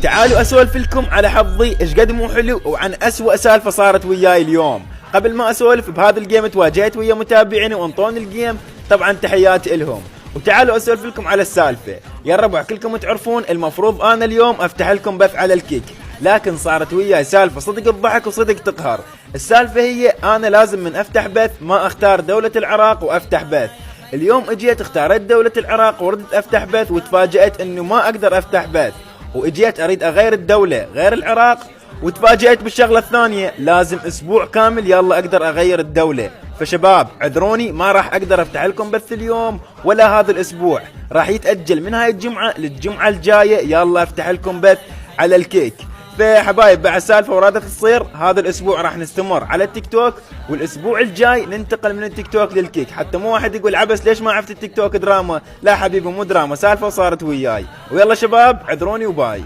تعالوا اسولف لكم على حظي ايش قد مو حلو وعن اسوأ سالفة صارت وياي اليوم. قبل ما اسولف بهذا الجيم تواجهت ويا متابعيني وانطوني الجيم، طبعا تحياتي لهم. وتعالوا اسولف لكم على السالفة. يا ربع كلكم تعرفون المفروض انا اليوم افتح لكم بث على الكيك، لكن صارت وياي سالفة صدق الضحك وصدق تقهر. السالفة هي انا لازم من افتح بث ما اختار دولة العراق وافتح بث. اليوم اجيت اختاريت دولة العراق وردت افتح بث وتفاجأت انه ما اقدر افتح بث، واجيت اريد اغير الدولة غير العراق وتفاجأت بالشغلة الثانية لازم اسبوع كامل يلا اقدر اغير الدولة. فشباب عذروني ما راح اقدر افتح لكم بث اليوم ولا هذا الاسبوع، راح يتأجل من هاي الجمعة للجمعة الجاية يلا افتح لكم بث على الكيك. فحبايب بعد سالفة ورادة تصير هذا الاسبوع راح نستمر على التيك توك، والاسبوع الجاي ننتقل من التيك توك للكيك. حتى مو واحد يقول عبس ليش ما عرفت التيك توك دراما، لا حبيبي مو دراما، سالفة وصارت وياي. ويلا شباب عذروني وباي.